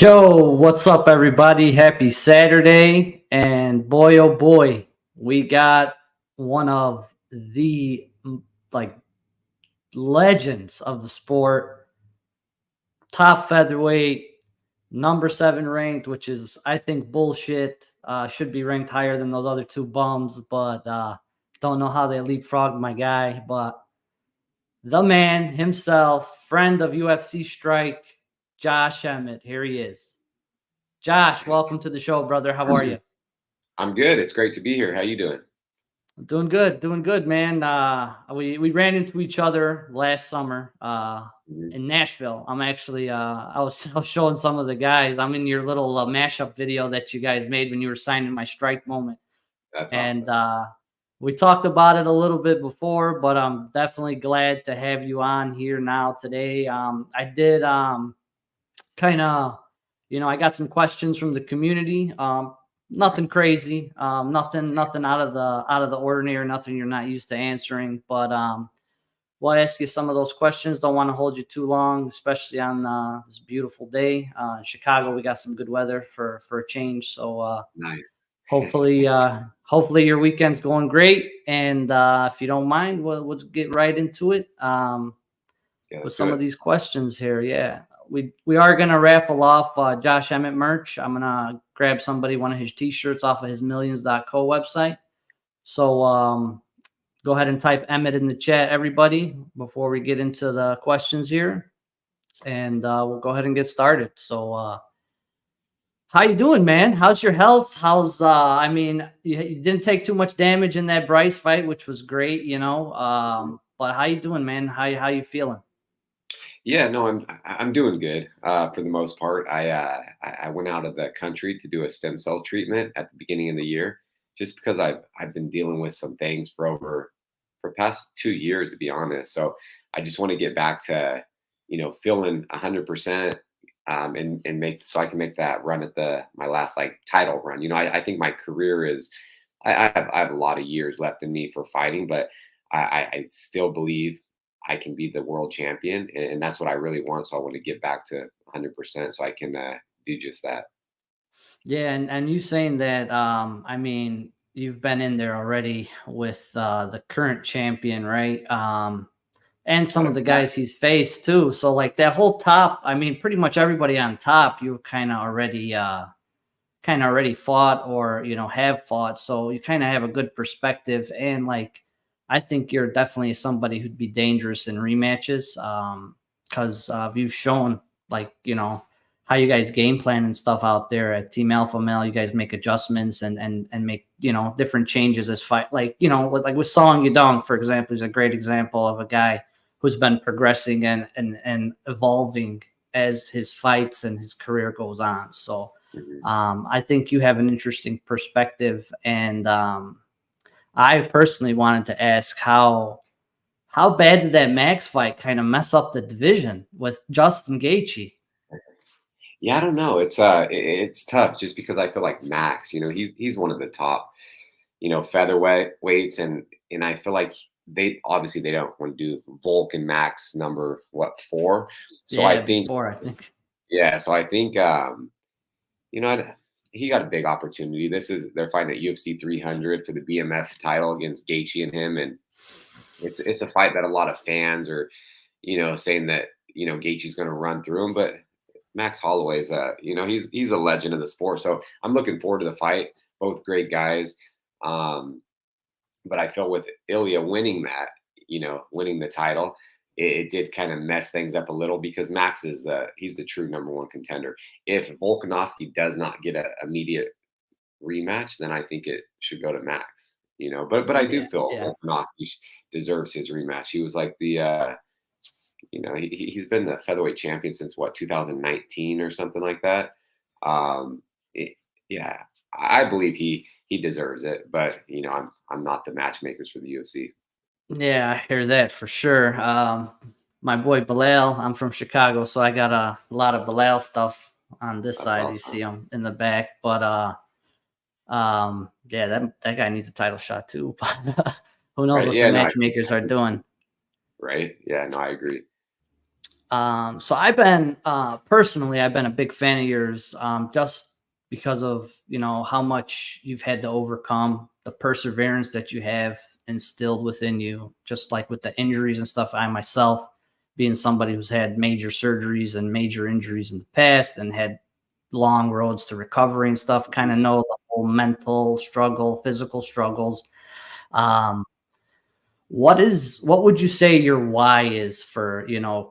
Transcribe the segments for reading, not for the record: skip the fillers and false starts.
Yo, what's up, everybody? Happy Saturday. And boy, oh boy, we got one of the like legends of the sport, top featherweight, number 7 ranked, which is, I think, bullshit. Should be ranked higher than those other two bums, but don't know how they leapfrogged my guy. But the man himself, friend of UFC Strike, Josh Emmett. Here he is. Josh, welcome to the show, brother. How are you? I'm good. It's great to be here. How you doing? Doing good, man. We ran into each other last summer in Nashville. I'm actually I was showing some of the guys. I'm in your little mashup video that you guys made when you were signing my Strike moment, That's and awesome. we talked about it a little bit before, but I'm definitely glad to have you on here now today. I did kind of, I got some questions from the community. Nothing crazy, nothing out of the ordinary, nothing you're not used to answering. But we'll ask you some of those questions. Don't want to hold you too long, especially on this beautiful day in Chicago. We got some good weather for a change, so Nice. hopefully your weekend's going great. And if you don't mind, we'll just get right into it. Yeah, With let's do some of it. these questions here. Yeah, we are gonna raffle off Josh Emmett merch. I'm gonna grab somebody one of his t-shirts off of his millions.co website. So go ahead and type Emmett in the chat, everybody, before we get into the questions here, and we'll go ahead and get started. So how you doing, man? How's your health? How's I mean, you didn't take too much damage in that Bryce fight, which was great, but how you doing, man? How you feeling? Yeah, no, I'm doing good for the most part. I went out of the country to do a stem cell treatment at the beginning of the year, just because I've been dealing with some things for past 2 years, to be honest. So I just want to get back to feeling 100%, and make so I can make that run at the my last like title run. I think my career is I have a lot of years left in me for fighting, but I still believe I can be the world champion, and that's what I really want. So I want to get back to 100% so I can do just that. Yeah, and you saying that, I mean, you've been in there already with the current champion, right? And some of the Yeah, guys he's faced too. So like that whole top, I mean, pretty much everybody on top, you kind of already fought or have fought. So you kind of have a good perspective, and like I think you're definitely somebody who'd be dangerous in rematches. Because you've shown like how you guys game plan and stuff out there at Team Alpha Male. You guys make adjustments and make different changes as fight. Like with Song Yadong, for example, is a great example of a guy who's been progressing and evolving as his fights and his career goes on. So mhm. I think you have an interesting perspective, and I personally wanted to ask how bad did that Max fight kind of mess up the division with Justin Gaethje? Yeah, I don't know. It's tough just because I feel like Max, he's one of the top, featherweight weights, and I feel like they don't want to do Volk and Max number what 4. So I Yeah, think before I think. yeah, so I think you know I'd- he got a big opportunity. They're fighting at UFC 300 for the BMF title against Gaethje and him, and it's a fight that a lot of fans are saying that Gaethje's going to run through him, but Max Holloway's he's a legend of the sport. So I'm looking forward to the fight. Both great guys. But I feel with Ilya winning winning the title, it did kind of mess things up a little because Max he's the true number one contender. If Volkanovski does not get an immediate rematch, then I think it should go to Max. But I do Yeah, feel yeah. Volkanovski deserves his rematch. He was like the he's been the featherweight champion since what 2019 or something like that. Um, it, yeah, I believe he deserves it, but I'm not the matchmakers for the UFC. Yeah, I hear that for sure. My boy Bilal, I'm from Chicago, so I got a lot of Bilal stuff on this That's side. You see awesome, him in the back, but yeah, that guy needs a title shot too. But who knows right? what the Yeah, no, matchmakers I are think doing? right. Yeah, no, I agree. So I've been personally, I've been a big fan of yours, just because of how much you've had to overcome, the perseverance that you have instilled within you, just like with the injuries and stuff. I myself, being somebody who's had major surgeries and major injuries in the past and had long roads to recovery and stuff, kind of know the whole mental struggle, physical struggles. Um, what would you say your why is for,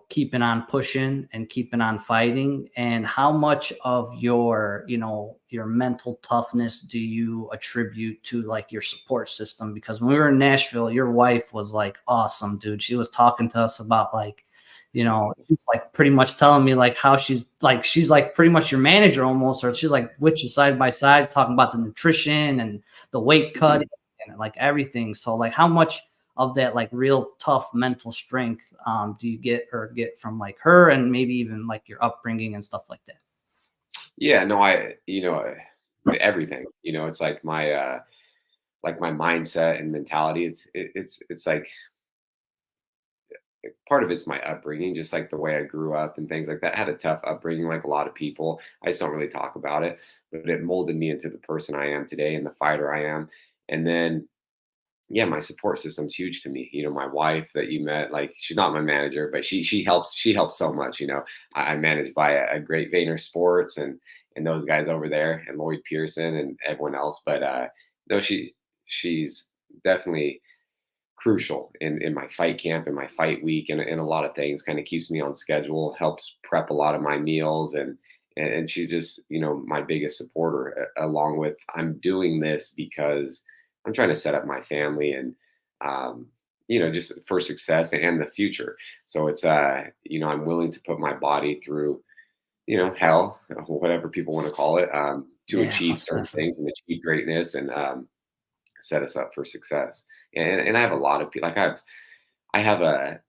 keeping on pushing and keeping on fighting? And how much of your, your mental toughness do you attribute to like your support system? Because when we were in Nashville, your wife was like awesome, dude. She was talking to us about like, she's like pretty much telling me like how she's like pretty much your manager almost, or she's like with you side by side talking about the nutrition and the weight cutting and like everything. So like how much of that like real tough mental strength do you get from like her, and maybe even like your upbringing and stuff like that? Yeah, no, everything. It's like my mindset and mentality. It's like part of it's my upbringing, just like the way I grew up and things like that. I had a tough upbringing, like a lot of people. I just don't really talk about it, but it molded me into the person I am today and the fighter I am. And then, yeah, my support system's huge to me. My wife that you met, like she's not my manager, but she helps so much. I'm managed by a Great Vayner Sports and those guys over there and Lloyd Pearson and everyone else. But no, she's definitely crucial in my fight camp and my fight week and a lot of things. Kind of keeps me on schedule, helps prep a lot of my meals, and she's just my biggest supporter, along with I'm doing this because I'm trying to set up my family and just for success and the future. So it's I'm willing to put my body through hell, whatever people want to call it, to Yeah, achieve most certain definitely. things and achieve greatness and set us up for success. And I have a lot of people. Like I have a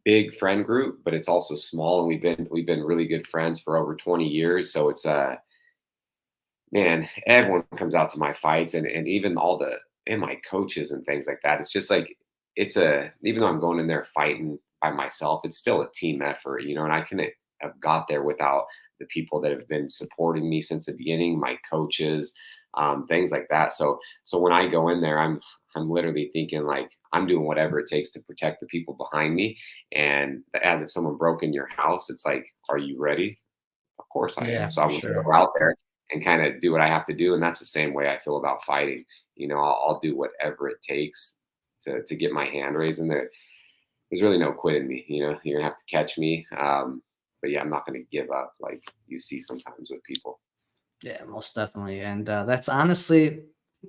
big friend group, but it's also small, and we've been really good friends for over 20 years. So it's man, everyone comes out to my fights, and even all the and my coaches and things like that. It's just like it's a even though I'm going in there fighting by myself, it's still a team effort, and I couldn't have got there without the people that have been supporting me since the beginning, my coaches, things like that. So when I go in there, I'm literally thinking like I'm doing whatever it takes to protect the people behind me. And as if someone broke in your house, it's like, are you ready? Of course I am. Yeah, So I for will sure. go out there and kind of do what I have to do. And that's the same way I feel about fighting. I'll do whatever it takes to get my hand raised. And there's really no quitting me. You're gonna have to catch me. But yeah, I'm not gonna give up like you see sometimes with people. Yeah, most definitely. And that's honestly,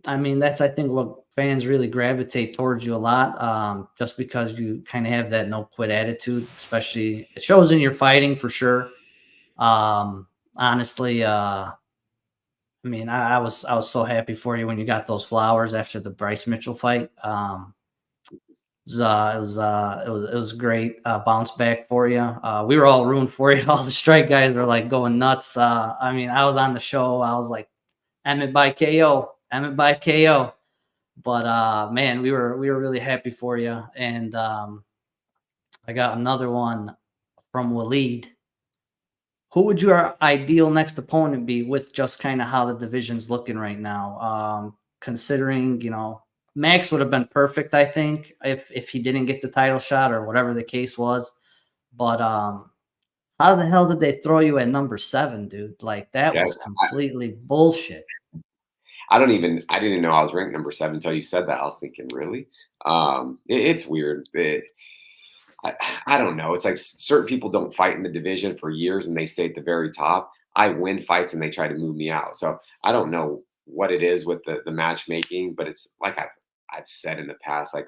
I mean, that's I think what fans really gravitate towards you a lot, just because you kind of have that no quit attitude. Especially it shows in your fighting for sure. Honestly, I mean, I was so happy for you when you got those flowers after the Bryce Mitchell fight. It was great bounce back for you. We were all rooting for you. All the strike guys were like going nuts. I mean, I was on the show. I was like, Emmett by KO, Emmett by KO. But man, we were really happy for you. And I got another one from Waleed. Who would your ideal next opponent be with just kind of how the division's looking right now? Considering, Max would have been perfect, I think, if he didn't get the title shot or whatever the case was. But how the hell did they throw you at number 7, dude? Like that Yeah, was completely bullshit. I didn't even know I was ranked number 7 until you said that. I was thinking, really? It's weird. I, I don't know. It's like certain people don't fight in the division for years and they stay at the very top. I win fights and they try to move me out. So I don't know what it is with the matchmaking, but it's like I've said in the past, like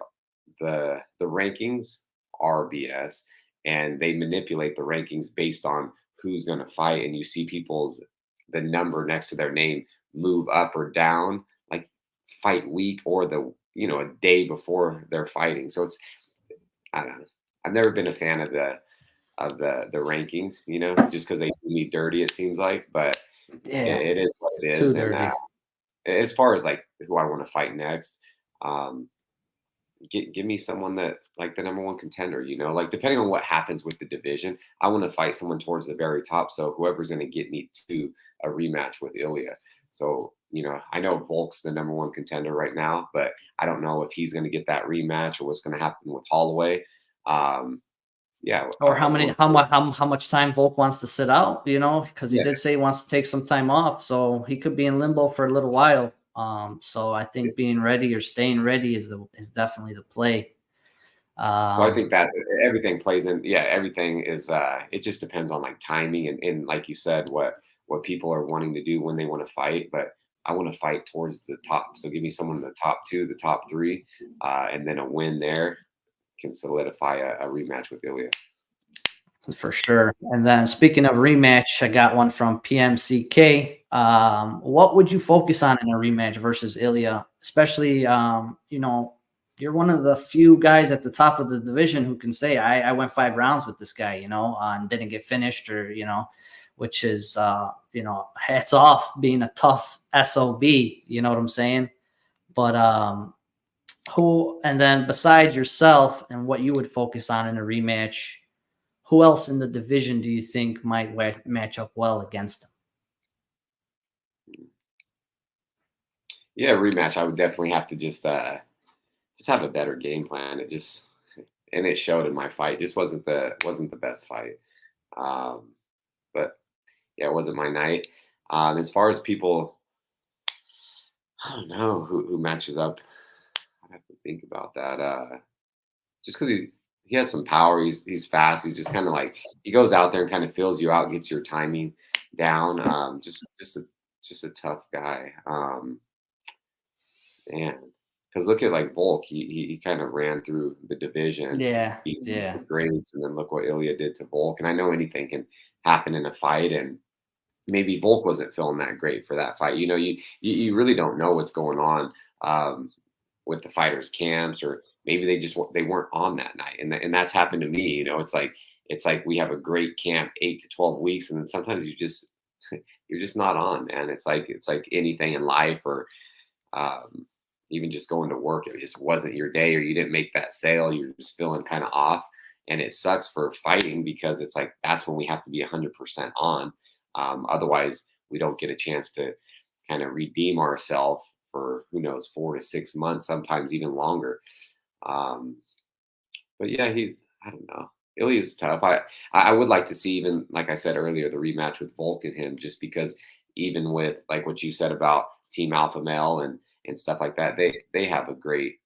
the rankings are BS, and they manipulate the rankings based on who's going to fight, and you see people's the number next to their name move up or down, like fight week or a day before they're fighting. So it's I don't know. I've never been a fan of the rankings, just because they do me dirty. It seems like, but Yeah, it is what it too is. And dirty. as far as like who I want to fight next, um, give me someone that like the number one contender, like depending on what happens with the division, I want to fight someone towards the very top. So whoever's going to get me to a rematch with Ilya. So, I know Volk's the number one contender right now, but I don't know if he's going to get that rematch or what's going to happen with Holloway. Yeah, Or how many, we're, how much time Volk wants to sit out, because he yeah, did say he wants to take some time off, so he could be in limbo for a little while. So I think being ready or staying ready is definitely the play. so I think that everything plays in. Yeah, everything is. It just depends on like timing and like you said, what people are wanting to do when they want to fight. But I want to fight towards the top. So give me someone in the top two, the top three, and then a win there can solidify a rematch with Ilya. For sure. And then speaking of rematch, I got one from PMCK. What would you focus on in a rematch versus Ilya? Especially, you're one of the few guys at the top of the division who can say, I went 5 rounds with this guy, and didn't get finished or, which is, hats off being a tough SOB, you know what I'm saying? But, and then besides yourself and what you would focus on in a rematch, who else in the division do you think might match up well against him? Yeah, rematch. I would definitely have to just have a better game plan. It showed in my fight. Just wasn't the best fight. Um, but yeah, it wasn't my night. As far as people, I don't know who matches up. I have to think about that. Just because he has some power, he's fast. He's just kind of like he goes out there and kind of fills you out, gets your timing down. Just a tough guy. Man, because look at like Volk, he kind of ran through the division, Yeah, beat some yeah, of the greats, and then look what Ilya did to Volk. And I know anything can happen in a fight, and maybe Volk wasn't feeling that great for that fight. You really don't know what's going on with the fighters' camps, or maybe they weren't on that night, and that's happened to me. It's like we have a great camp, 8 to 12 weeks, and then sometimes you're just not on, man. It's like anything in life, or um, even just going to work, it just wasn't your day, or you didn't make that sale. You're just feeling kind of off, and it sucks for fighting because it's like that's when we have to be 100% on. Otherwise, we don't get a chance to kind of redeem ourselves for who knows 4 to 6 months, sometimes even longer. Um, but yeah, I don't know. Ilya's tough. I would like to see, even like I said earlier, the rematch with Volk and him, just because even with like what you said about Team Alpha Male and stuff like that, they have a great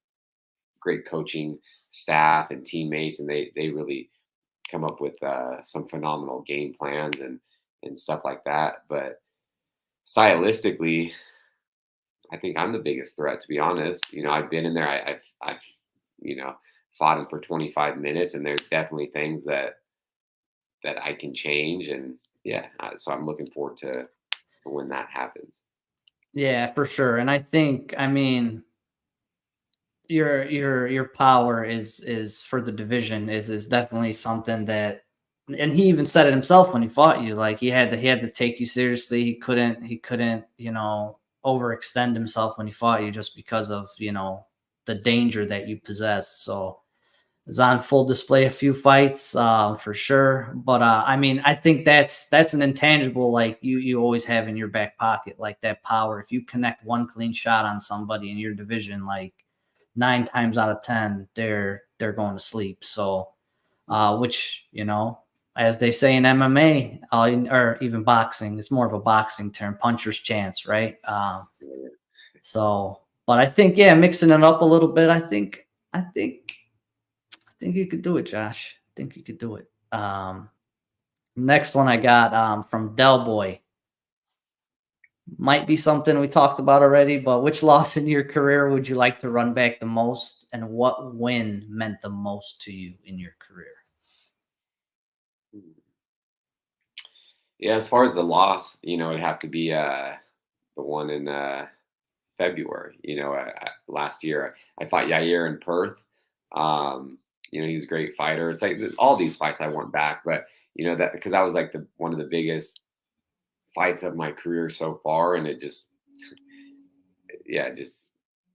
coaching staff and teammates, and they really come up with some phenomenal game plans and stuff like that. But stylistically, I think I'm the biggest threat, to be honest. I've been in there. I've fought him for 25 minutes, and there's definitely things that I can change. And yeah, so I'm looking forward to when that happens. yeah, for sure. And I think, I mean, your power is for the division is definitely something that, and he even said it himself when he fought you, like he had to take you seriously. He couldn't overextend himself when he fought you just because of the danger that you possess. So is on full display a few fights, for sure. But I mean, I think that's an intangible, like you always have in your back pocket, like that power. If you connect one clean shot on somebody in your division, like 9 times out of 10, they're going to sleep. So, which as they say in MMA, or even boxing, it's more of a boxing term, puncher's chance, right? So, but I think, yeah, mixing it up a little bit, I think you could do it, Josh. I think you could do it. Next one I got from Del Boy. Might be something we talked about already, but which loss in your career would you like to run back the most, and what win meant the most to you in your career? Yeah, as far as the loss, it'd have to be the one in February. Last year I fought Yair in Perth. He's a great fighter. It's like all these fights I want back, but that because that was like the one of the biggest fights of my career so far, and it just, yeah,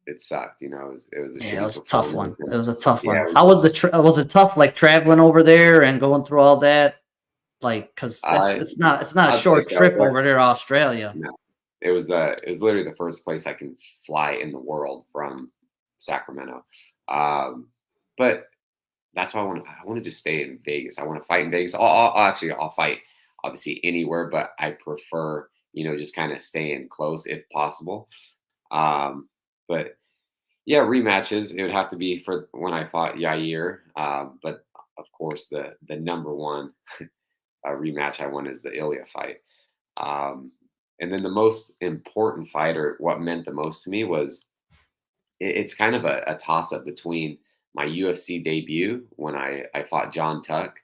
it sucked. You know, it was a Yeah, it shitty was a tough performance. one. And It was a tough yeah, one. it was How was just, was it tough like traveling over there and going through all that? Like, because I it's not a I'd say short so. trip over there to Australia. No, it was literally the first place I can fly in the world from Sacramento. Um, but that's why I want to just stay in Vegas. I want to fight in Vegas. I'll fight obviously anywhere, but I prefer, you know, just kind of staying close if possible. Um, but yeah, rematches. It would have to be for when I fought Yair. But of course, the number one rematch I want is the Ilya fight. Um, and then the most important fighter, what meant the most to me was it's kind of a toss up between my UFC debut when I fought John Tuck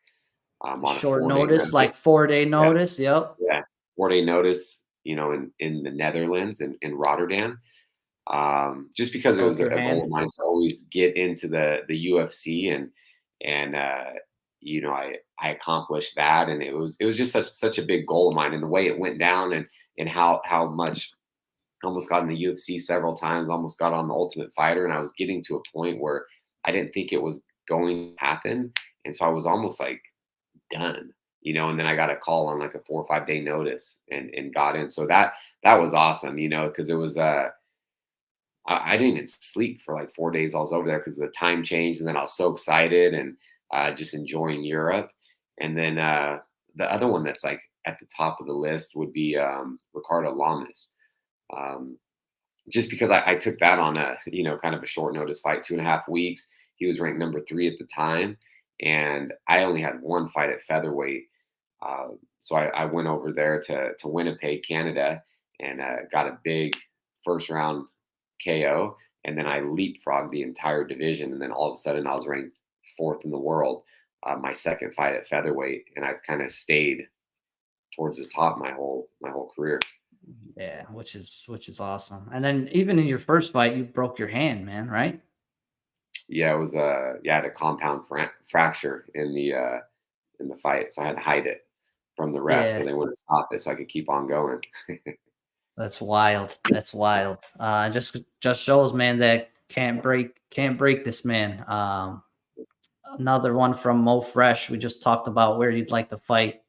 on a Short 4 day notice, like notice. 4 day Yeah, notice. Yep. yeah, 4 day notice. You know, in the Netherlands in Rotterdam. Just because it Broke was your a goal hand. of mine to always get into the UFC and you know I accomplished that and it was just such a big goal of mine and the way it went down and how much I almost got in the UFC several times, almost got on the Ultimate Fighter, and I was getting to a point where I didn't think it was going to happen, and so I was almost like done, you know. And then I got a call on like a 4 or 5 day notice and got in, so that was awesome, you know, because it was I didn't even sleep for like 4 days. I was over there because the time changed, and then I was so excited and just enjoying Europe. And then the other one that's like at the top of the list would be Ricardo Lamas. Um, just because I took that on a you know kind of a short notice fight, 2.5 weeks. He was ranked number 3 at the time, and I only had one fight at featherweight. So I went over there to Winnipeg, Canada, and got a big first round KO, and then I leapfrogged the entire division, and then all of a sudden I was ranked 4th in the world. My second fight at featherweight, and I've kind of stayed towards the top my whole career. Yeah, which is awesome. And then even in your first fight, you broke your hand, man. Right? Yeah, it was yeah, I had a compound fracture in the fight, so I had to hide it from the ref, Yeah. so they wouldn't stop it, so I could keep on going. That's wild. That's wild. Just shows, man, that can't break this man. Another one from Mo Fresh. We just talked about where you'd like to fight.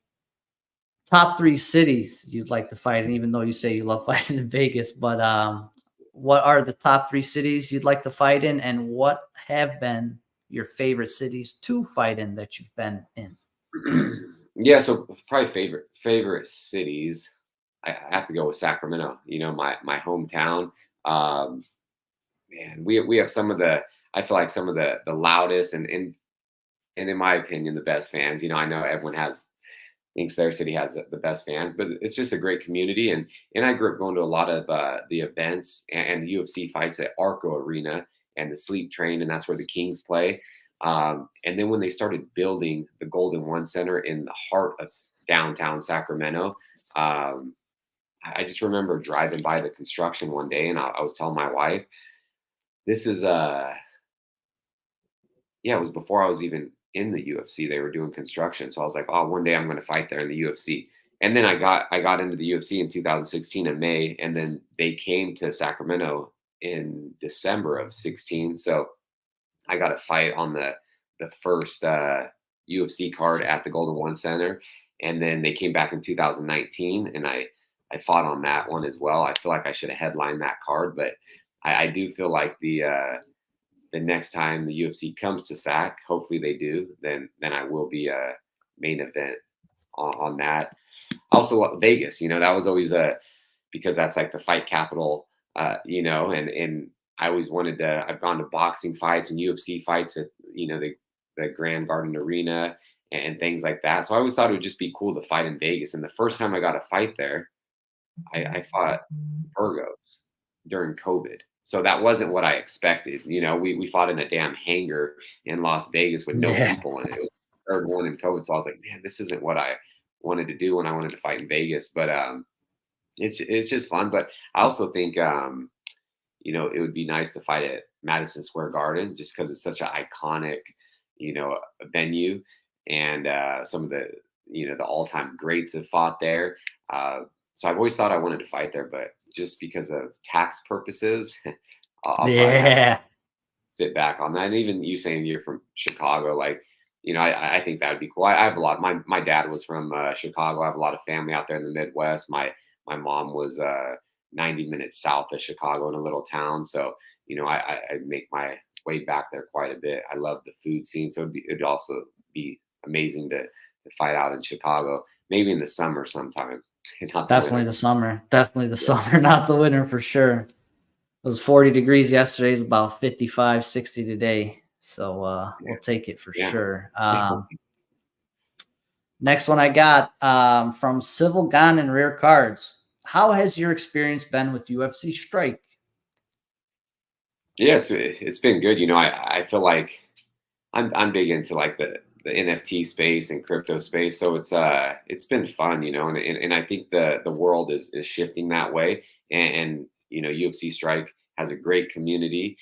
Top three cities you'd like to fight, and even though you say you love fighting in Vegas, but what are the top three cities you'd like to fight in, and what have been your favorite cities to fight in that you've been in? Yeah, so probably favorite cities. I have to go with Sacramento. You know, my hometown. Um, Man, we have some of the I feel like some of the loudest and in my opinion the best fans. You know, I know everyone has thinks their city has the best fans, but it's just a great community. And I grew up going to a lot of the events and UFC fights at Arco Arena and the Sleep Train, and that's where the Kings play. And then when they started building the Golden One Center in the heart of downtown Sacramento, I just remember driving by the construction one day, and I was telling my wife, "This is yeah, it was before I was even in the UFC. They were doing construction, so I was like, "Oh, one day I'm going to fight there in the UFC." And then I got into the UFC in 2016 in May, and then they came to Sacramento in December of 16. So I got a fight on the first UFC card at the Golden One Center, and then they came back in 2019, and I fought on that one as well. I feel like I should have headlined that card, but I do feel like the next time the UFC comes to SAC, hopefully they do, then I will be a main event on that. Also Vegas, you know, that was always a because that's like the fight capital, you know, and I always wanted to. I've gone to boxing fights and UFC fights at you know the Grand Garden Arena and things like that. So I always thought it would just be cool to fight in Vegas. And the first time I got a fight there, I fought Burgos during COVID. So that wasn't what I expected. You know, we fought in a damn hangar in Las Vegas with no Yeah. people in it. It was the third one in COVID. So I was like, man, this isn't what I wanted to do when I wanted to fight in Vegas. But it's just fun. But I also think you know, it would be nice to fight at Madison Square Garden just because it's such an iconic, you know, venue. And some of the, you know, the all-time greats have fought there. So I've always thought I wanted to fight there, but just because of tax purposes, I'll probably have to Yeah. sit back on that. And even you saying you're from Chicago, like, I think that would be cool. I have a lot. My dad was from Chicago. I have a lot of family out there in the Midwest. My mom was 90 minutes south of Chicago in a little town. So, I make my way back there quite a bit. I love the food scene. So it'd also be amazing to fight out in Chicago, maybe in the summer sometime, not the Definitely winter. the summer. Definitely the Yeah. summer, not the winter for sure. It was 40 degrees yesterday. It's about 55, 60 today. So Yeah. we'll take it for Yeah. sure. Next one I got from Civil Gun and Rare Cards. How has your experience been with UFC Strike? Yeah, it's been good. I feel like I'm big into like the NFT space and crypto space, so it's been fun, and I think the world is shifting that way, and UFC Strike has a great community.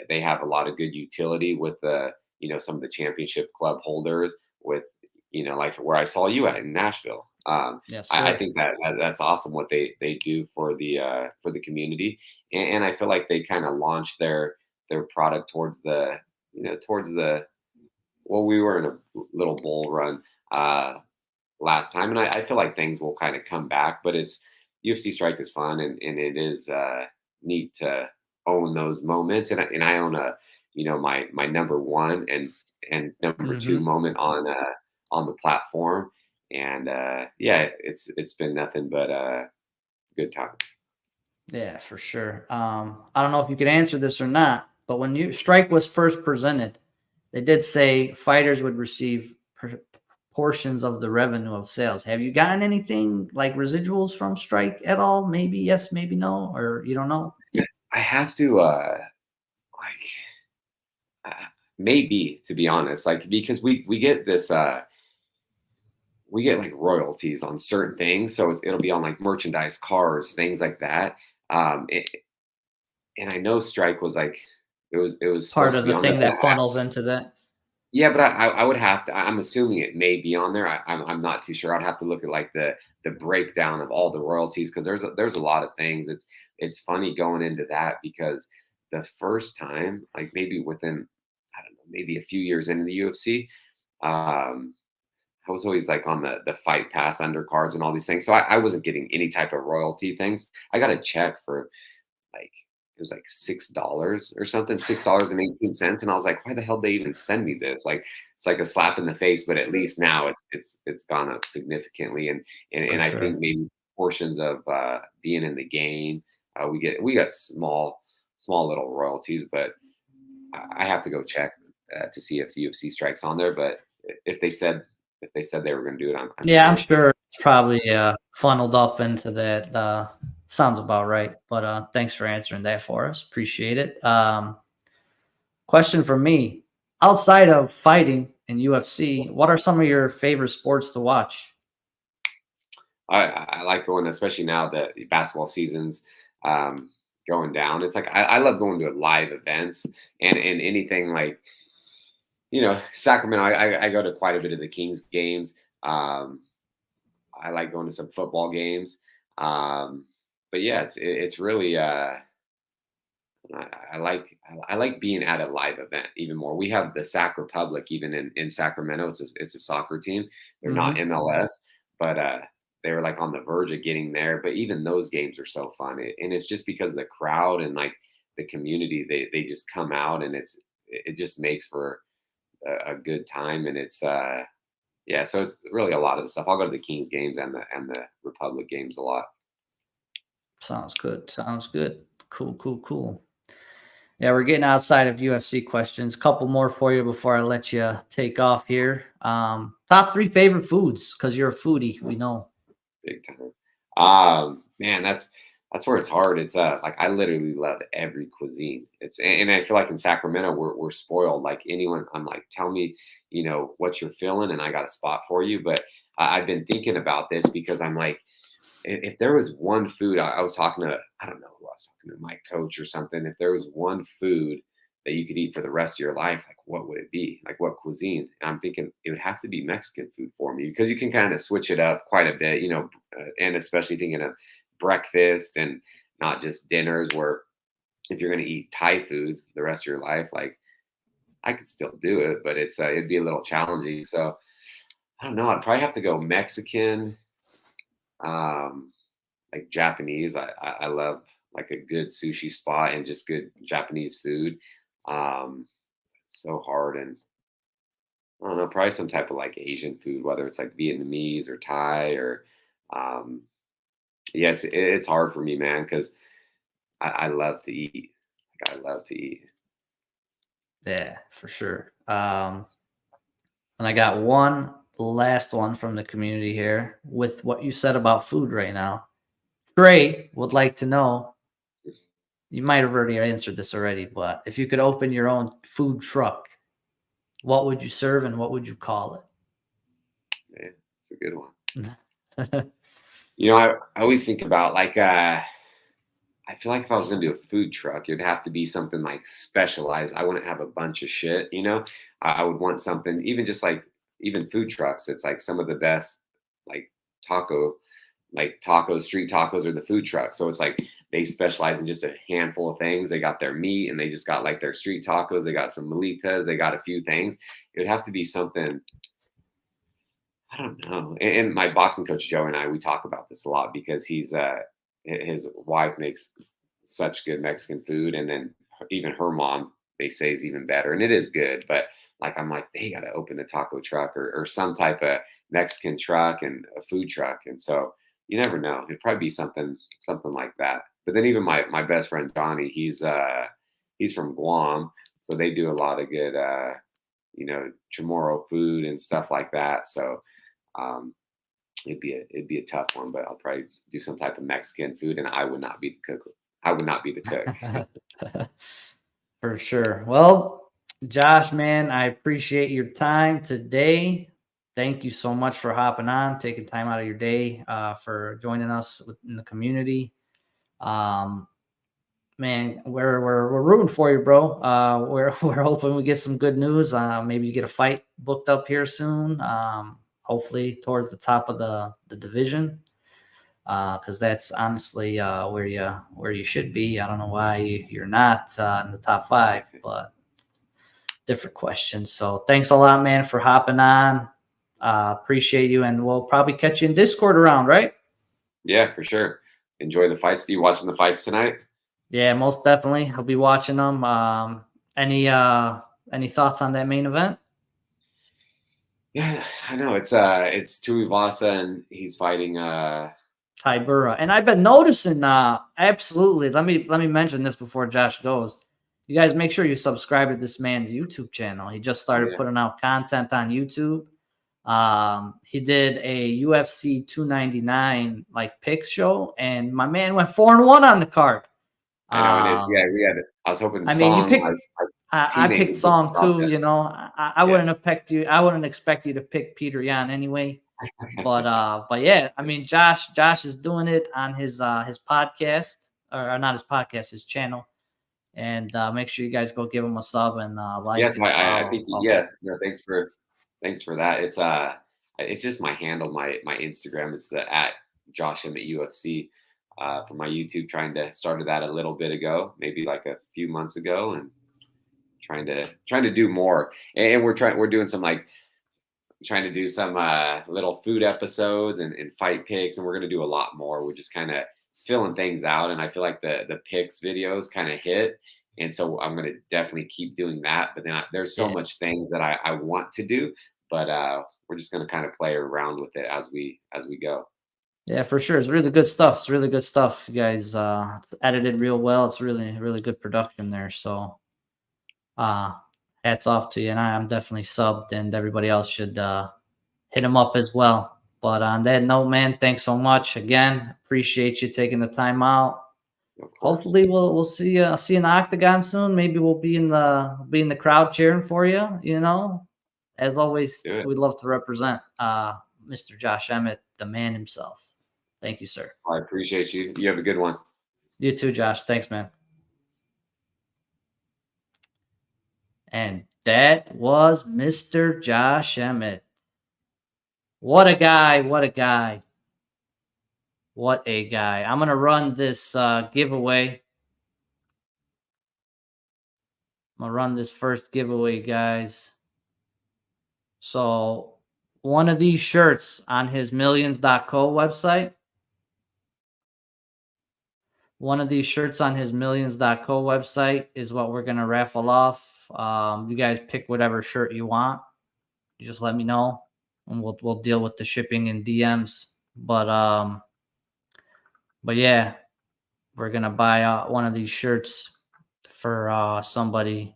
They have a lot of good utility with the some of the championship club holders with like where I saw you at in Nashville. Yes, I sir. think that's awesome what they do for the community, and I feel like they kind of launched their product towards towards the well, we were in a little bull run last time, and I feel like things will kind of come back. But it's UFC Strike is fun, and it is neat to own those moments. And I own my number one and number two Hmm. moment on the platform, and yeah, it's been nothing but good times. Yeah, for sure. I don't know if you could answer this or not, but when you Strike was first presented, they did say fighters would receive portions of the revenue of sales. Have you gotten anything like residuals from Strike at all? Maybe yes, maybe no, or you don't know? I have to like maybe, to be honest, like because we get this we get like royalties on certain things, so it'll be on like merchandise, cars, things like that. Um, it, and I know Strike was like it was Part supposed to of be the on there, thing but that funnels into that. yeah, but I would have to. I'm assuming it may be on there. I'm not too sure. I'd have to look at like the breakdown of all the royalties because there's a lot of things. It's funny going into that because the first time, like maybe within I don't know, maybe a few years into the UFC, um, I was always like on the fight pass undercards and all these things. So I wasn't getting any type of royalty things. I got a check for like it was like $6 or something, $6.18. And I was like, why the hell did they even send me this? Like it's like a slap in the face, but at least now it's gone up significantly. And For I think sure. maybe portions of being in the game, we got small little royalties, but I have to go check to see if UFC strikes on there. But if they said if they said they were going to do it, I'm Yeah, I'm sure. sure it's probably funneled up into that. Sounds about right. But thanks for answering that for us. Appreciate it. Question for me: outside of fighting and UFC, what are some of your favorite sports to watch? I like going, especially now that the basketball season's um, going down. It's like I love going to live events and anything like Sacramento. I go to quite a bit of the Kings games. Um, I like going to some football games. Um, but yeah, it's really I like being at a live event even more. We have the Sac Republic even in Sacramento. It's a soccer team. They're not Hmm. MLS, but they were like on the verge of getting there. But even those games are so fun, and it's just because of the crowd and like the community. They just come out, and it just makes for a good time. And it's yeah, so it's really a lot of the stuff. I'll go to the Kings games and the Republic games a lot. Sounds good. Sounds good. Cool. Cool. Cool. Yeah, we're getting outside of UFC questions. Couple more for you before I let you take off here. Top three favorite foods because you're a foodie. We know. Big time. Man, that's where it's hard. It's like I literally love every cuisine. And I feel like in Sacramento we're spoiled. Like anyone, I'm like, tell me, what you're feeling, and I got a spot for you. But I've been thinking about this because I'm like, if there was one food, I was talking to, I don't know who I was talking to, my coach or something. If there was one food that you could eat for the rest of your life, like what would it be? Like what cuisine? And I'm thinking it would have to be Mexican food for me because you can kind of switch it up quite a bit, and especially thinking of breakfast and not just dinners where if you're going to eat Thai food the rest of your life, like I could still do it, but it'd be a little challenging. So I don't know. I'd probably have to go Mexican, um, like Japanese. I love like a good sushi spot and just good Japanese food. Um, so hard, and I don't know, probably some type of like Asian food, whether it's like Vietnamese or Thai or um, yeah, it's hard for me, man, because I love to eat. Like, I love to eat. Yeah, for sure. And I got one last one from the community here with what you said about food right now. Trey would like to know, you might have already answered this already, but if you could open your own food truck, what would you serve and what would you call Yeah, it's a good one. it? I always think about like I feel like if I was gonna do a food truck, it'd have to be something like specialized. I wouldn't have a bunch of shit, you know. I would want something, even just like even food trucks. It's like some of the best, like taco, like tacos, street tacos, or the food truck. So it's like they specialize in just a handful of things. They got their meat, and they just got like their street tacos. They got some malitas. They got a few things. It would have to be something. I don't know. And my boxing coach Joe and I, we talk about this a lot because his wife makes such good Mexican food, and then even her mom they say is even better, and it is good. But like I'm like they got to open a taco truck or some type of Mexican truck and a food truck, and so you never know. It'd probably be something like that. But then even my best friend Johnny, he's from Guam, so they do a lot of good Chamorro food and stuff like that. So um, it'd be a tough one, but I'll probably do some type of Mexican food, and I would not be the cook. I would not be the cook. For sure. Well, Josh, man, I appreciate your time today. Thank you so much for hopping on, taking time out of your day for joining us in the community. Um, Man, we're rooting for you, bro. We're hoping we get some good news. Maybe you get a fight booked up here soon. Hopefully towards the top of the division, because that's honestly where you should be. I don't know why you're not in the top 5, but different questions. So thanks a lot, man, for hopping on. Appreciate you, and we'll probably catch you in Discord around, right? Yeah, for sure. Enjoy the fights. Are you watching the fights tonight? Yeah, most definitely. I'll be watching them. Any any thoughts on that main event? Yeah, I know. It's Tuivasa and he's fighting Tybura. And I've been noticing absolutely. Let me mention this before Josh goes. You guys make sure you subscribe to this man's YouTube channel. He just started yeah. putting out content on YouTube. He did a UFC 299 like picks show, and my man went 4-1 on the card. I know, and Um, we had I was hoping I mean, you Song, picked. our I teammate picked was going to Song drop too. that. You know, I Yeah. wouldn't have picked you. I wouldn't expect you to pick Peter Yan anyway. But yeah, I mean, Josh is doing it on his podcast, or not his podcast, his channel. And make sure you guys go give him a sub and like Yes, and I follow think all yeah. that. No, thanks for that. It's just my handle, my Instagram. It's the at Josh Emmett UFC for my YouTube. Started that a little bit ago, maybe like a few months ago, and trying to do more. And we're doing some like trying to do some little food episodes and fight picks, and we're gonna do a lot more. We're just kind of filling things out, and I feel like the picks videos kind of hit, and so I'm gonna definitely keep doing that. But then there's so Yeah, much things that I want to do, but we're just gonna kind of play around with it as we go. yeah, for sure. It's really good stuff. It's really good stuff. You guys it's edited real well. It's really good production there. So uh hats off to you. And I'm definitely subbed, and everybody else should hit him up as well. But on that note, man, thanks so much again. Appreciate you taking the time out. Of course, Hopefully, we'll see you in the octagon soon. Maybe we'll be in the crowd cheering for you. You know, as always, do it. we'd love to represent Mr. Josh Emmett, the man himself. Thank you, sir. I appreciate you. You have a good one. You too, Josh. Thanks, man. And that was Mr. Josh Emmett. What a guy! What a guy! What a guy! I'm gonna run this giveaway I'm going to run this first giveaway, guys. So one of these shirts on his millions.co website, is what we're going to raffle off. You guys pick whatever shirt you want. You just let me know and we'll deal with the shipping and DMs. But yeah, we're going to buy one of these shirts for somebody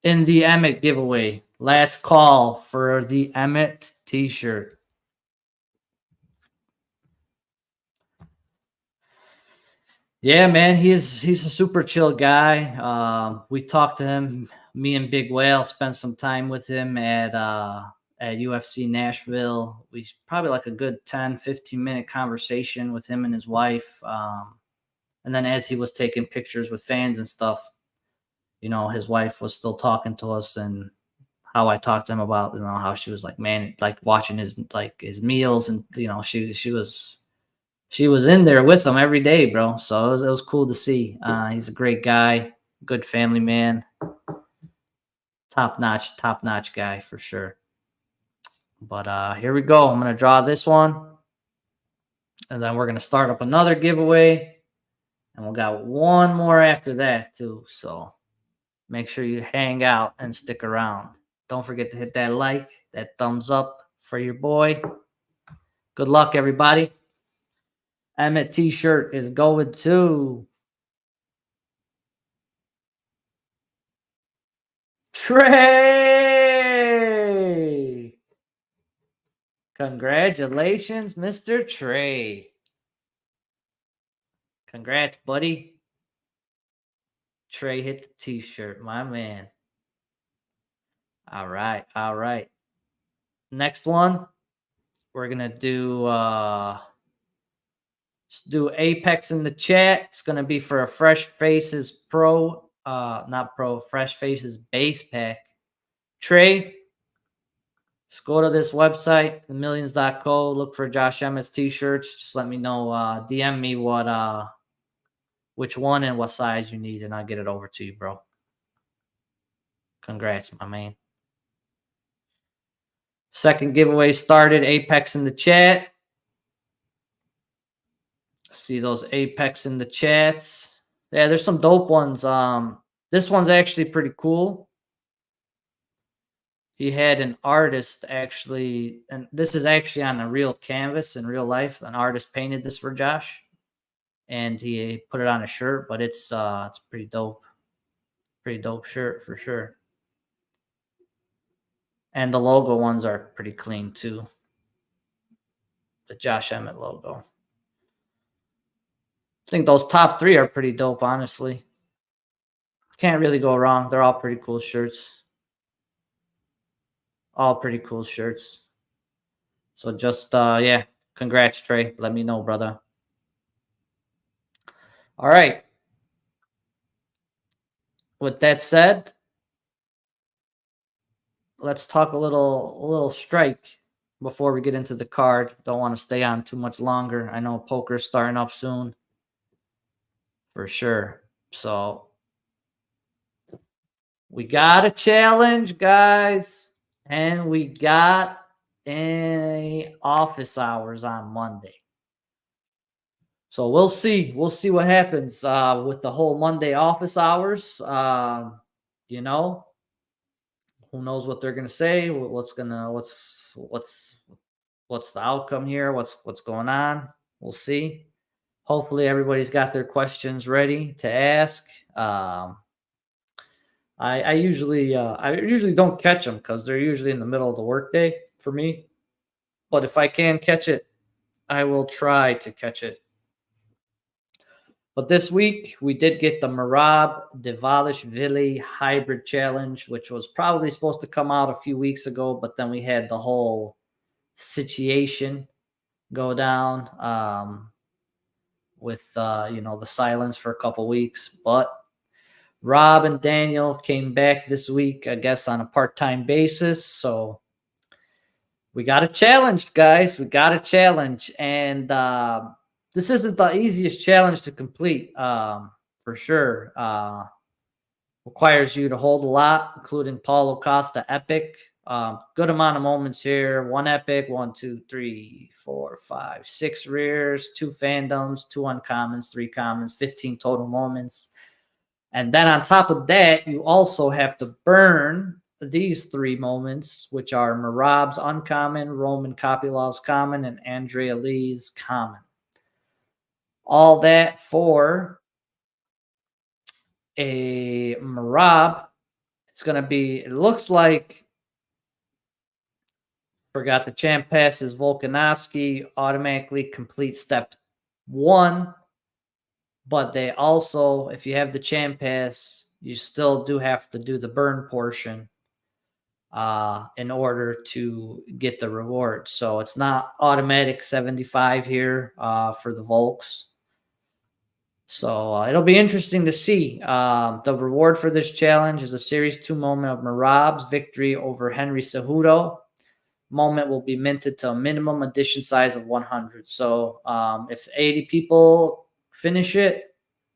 in the Emmett giveaway. Last call for the Emmett t-shirt. Yeah, man, he's a super chill guy. We talked to him. Me and Big Whale spent some time with him at UFC Nashville. We probably like a good 10-15 minute conversation with him and his wife. And then as he was taking pictures with fans and stuff, his wife was still talking to us, and how I talked to him about, how she was like, man, like watching his meals, and she was in there with him every day, bro. So it was cool to see. He's a great guy, good family man, top notch guy for sure. But here we go. I'm gonna draw this one, and then we're gonna start up another giveaway, and we got one more after that too. So make sure you hang out and stick around. Don't forget to hit that like, that thumbs up for your boy. Good luck, everybody. Emmett t-shirt is going to Trey. Congratulations, Mr. Trey. Congrats, buddy. Trey hit the t-shirt, my man. All right. Next one, we're going to do Apex in the chat. It's going to be for a Fresh Faces Pro, Fresh Faces base pack. Trey, just go to this website, themillions.co, look for Josh Emmett's t-shirts. Just let me know, DM me which one and what size you need, and I'll get it over to you, bro. Congrats, my man. Second giveaway started. Apex in the chat. See those Apex in the chats. Yeah, there's some dope ones. This one's actually pretty cool. He had an artist actually, and this is actually on a real canvas in real life. An artist painted this for Josh, and he put it on a shirt. But it's pretty dope. Pretty dope shirt for sure. And the logo ones are pretty clean too. The Josh Emmett logo. I think those top three are pretty dope, honestly. Can't really go wrong. They're all pretty cool shirts. All pretty cool shirts. So just, yeah, congrats, Trey. Let me know, brother. All right. With that said, let's talk a little strike before we get into the card. Don't want to stay on too much longer. I know poker's starting up soon. For sure. So we got a challenge, guys. And we got a office hours on Monday. So we'll see. We'll see what happens with the whole Monday office hours. Who knows what they're gonna say? What's the outcome here? What's going on? We'll see. Hopefully everybody's got their questions ready to ask. I usually don't catch them because they're usually in the middle of the workday for me. But if I can catch it, I will try to catch it. But this week we did get the Merab Dvalishvili hybrid challenge, which was probably supposed to come out a few weeks ago, but then we had the whole situation go down with the silence for a couple weeks. But Rob and Daniel came back this week, I guess, on a part-time basis. So we got a challenge, guys. We got a challenge. And this isn't the easiest challenge to complete, for sure. Requires you to hold a lot, including Paulo Costa epic. Good amount of moments here. 1 epic, 1, 2, 3, 4, 5, 6 rears, 2 fandoms, 2 uncommons, 3 commons, 15 total moments. And then on top of that, you also have to burn these 3 moments, which are Merab's uncommon, Roman Kopylov's common, and Andrea Lee's common. All that for a Merab. It's going to be, it looks like, forgot the champ passes Volkanovski, automatically complete step 1. But they also, if you have the champ pass, you still do have to do the burn portion in order to get the reward. So it's not automatic 75 here for the Volks. So it'll be interesting to see. The reward for this challenge is a Series 2 moment of Merab's victory over Henry Cejudo. Moment will be minted to a minimum edition size of 100. So if 80 people finish it,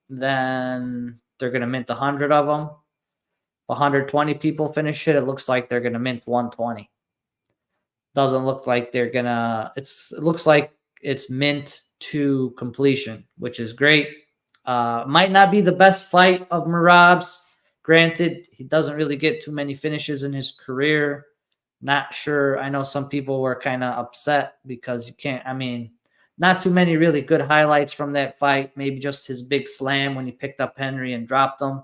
then they're going to mint 100 of them. If 120 people finish it, it looks like they're going to mint 120. Doesn't look like they're going to, it looks like it's mint to completion, which is great. Might not be the best fight of Merab's. Granted, he doesn't really get too many finishes in his career. Not sure. I know some people were kind of upset because you can't, I mean, not too many really good highlights from that fight. Maybe just his big slam when he picked up Henry and dropped him.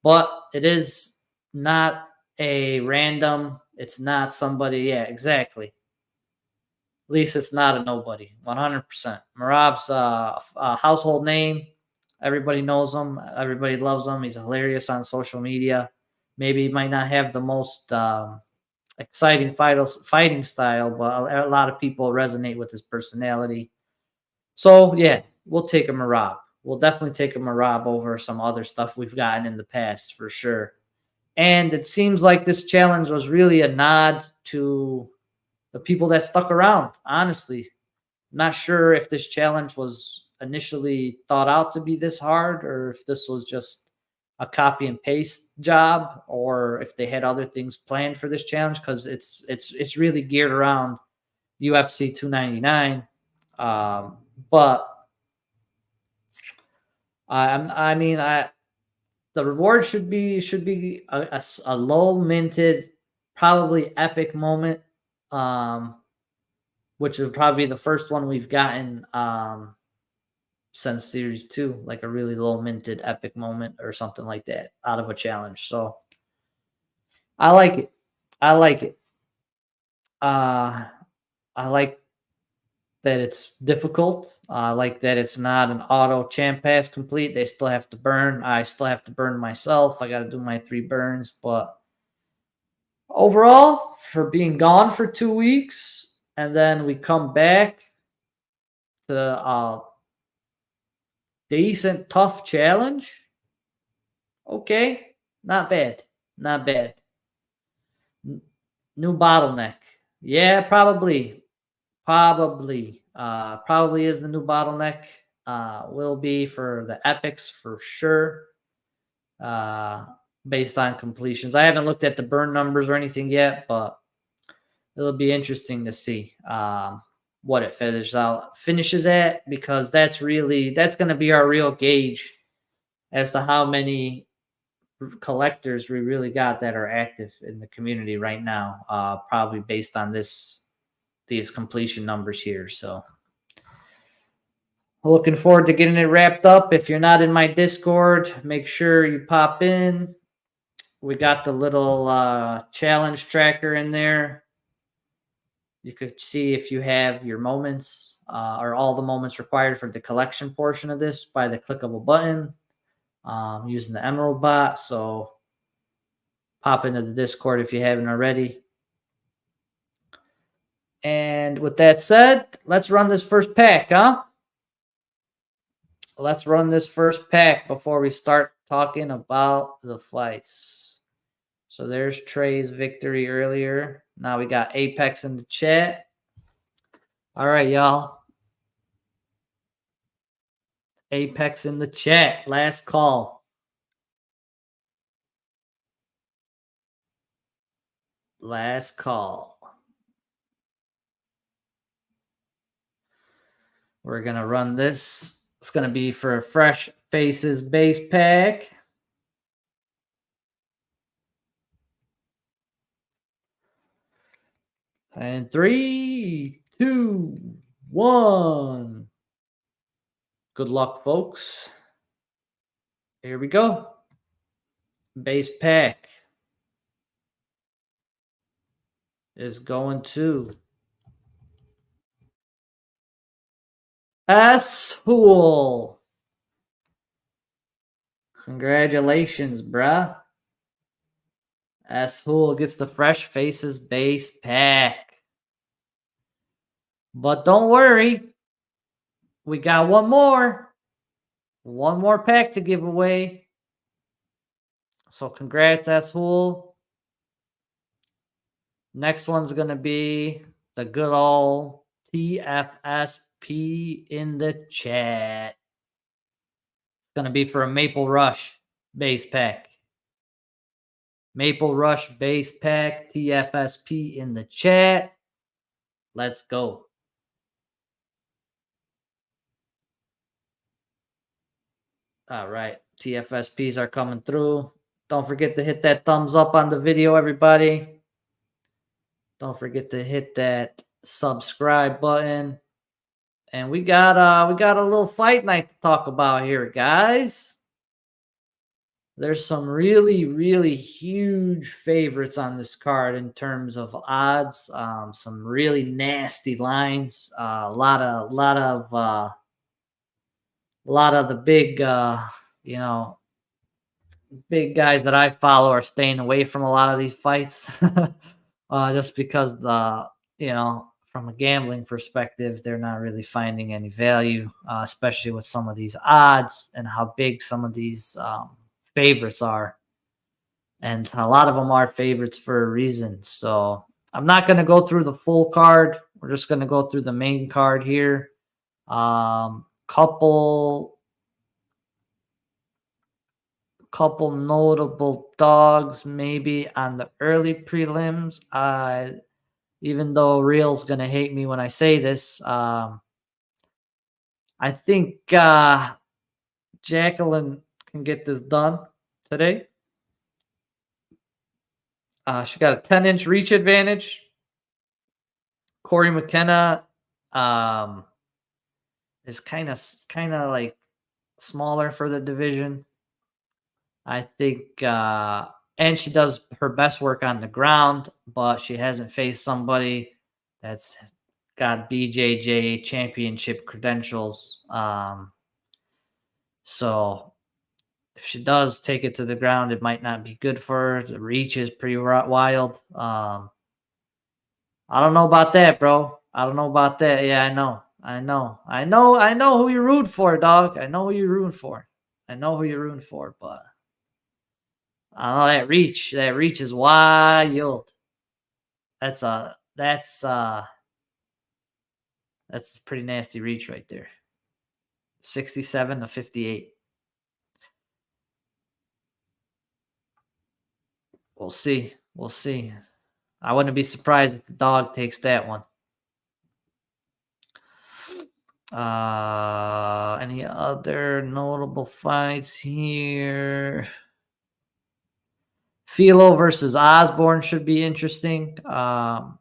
But it is not a random. It's not somebody. Yeah, exactly. At least it's not a nobody. 100%. Merab's a household name. Everybody knows him. Everybody loves him. He's hilarious on social media. Maybe he might not have the most exciting fighting style, but a lot of people resonate with his personality. So, yeah, we'll take a Merab. We'll definitely take a Merab over some other stuff we've gotten in the past for sure. And it seems like this challenge was really a nod to the people that stuck around, honestly. I'm not sure if this challenge was initially thought out to be this hard or if this was just a copy and paste job or if they had other things planned for this challenge because it's really geared around UFC 299. But the reward should be a low minted, probably epic moment, which would probably be the first one we've gotten since Series 2, like a really low minted epic moment or something like that out of a challenge. So I like it. I like it. I like that it's difficult. I like that it's not an auto champ pass complete. They still have to burn. I still have to burn myself. I got to do my 3 burns. But overall, for being gone for 2 weeks, and then we come back to a decent, tough challenge. Okay, not bad. Not bad. New bottleneck. Yeah, probably. Probably is the new bottleneck. Will be for the epics for sure. Based on completions. I haven't looked at the burn numbers or anything yet, but it'll be interesting to see what it finishes at, because that's going to be our real gauge as to how many collectors we really got that are active in the community right now. Probably based on these completion numbers here. So looking forward to getting it wrapped up. If you're not in my Discord, make sure you pop in. We got the little challenge tracker in there. You could see if you have your moments or all the moments required for the collection portion of this by the click of a button using the Emerald bot. So pop into the Discord if you haven't already. And with that said, let's run this first pack, huh? Let's run this first pack before we start talking about the fights. So there's Trey's victory earlier. Now we got Apex in the chat. All right, y'all. Apex in the chat. Last call. Last call. We're going to run this. It's going to be for a Fresh Faces base pack. And 3, 2, 1. Good luck, folks. Here we go. Base pack is going to S-Hool. Congratulations, bruh. S-Hool gets the Fresh Faces base pack. But don't worry. We got one more. One more pack to give away. So congrats, S-Hool. Next one's going to be the good old TFSP in the chat. It's going to be for a Maple Rush base pack. Maple Rush base pack, TFSP in the chat. Let's go. All right. TFSPs are coming through. Don't forget to hit that thumbs up on the video, everybody. Don't forget to hit that subscribe button. And we got a little fight night to talk about here, guys. There's some really, really huge favorites on this card in terms of odds. Some really nasty lines. A lot of the big, big guys that I follow are staying away from a lot of these fights, just because from a gambling perspective, they're not really finding any value, especially with some of these odds and how big some of these favorites are. And a lot of them are favorites for a reason. So I'm not going to go through the full card. We're just going to go through the main card here. Couple notable dogs maybe on the early prelims. Even though Real's going to hate me when I say this, I think Jacqueline can get this done today. She got a 10-inch reach advantage. Corey McKenna is kind of like smaller for the division. I think, and she does her best work on the ground, but she hasn't faced somebody that's got BJJ championship credentials. So if she does take it to the ground, it might not be good for her. The reach is pretty wild. I don't know about that, bro. I don't know about that. Yeah, I know who you're rooting for, dog. I know who you're rooting for, but I know that reach is wild. That's a pretty nasty reach right there. 67 to 58. We'll see. I wouldn't be surprised if the dog takes that one. Any other notable fights here? Philo versus Osborne should be interesting. Grappler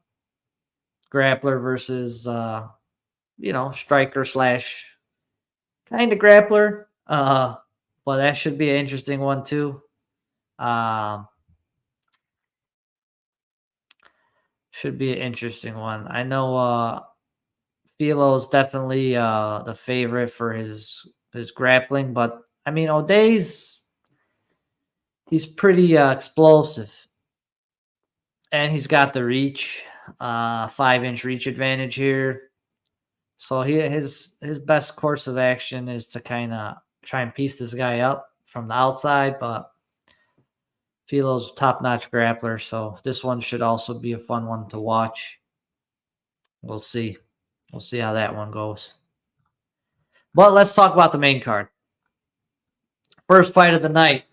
versus, striker / kind of grappler. But that should be an interesting one too. Should be an interesting one. I know Philo is definitely the favorite for his grappling, but I mean O'Day's he's pretty explosive, and he's got the reach, 5-inch reach advantage here. So his best course of action is to kind of try and piece this guy up from the outside, but Philo's top-notch grappler, so this one should also be a fun one to watch. We'll see. We'll see how that one goes. But let's talk about the main card. First fight of the night.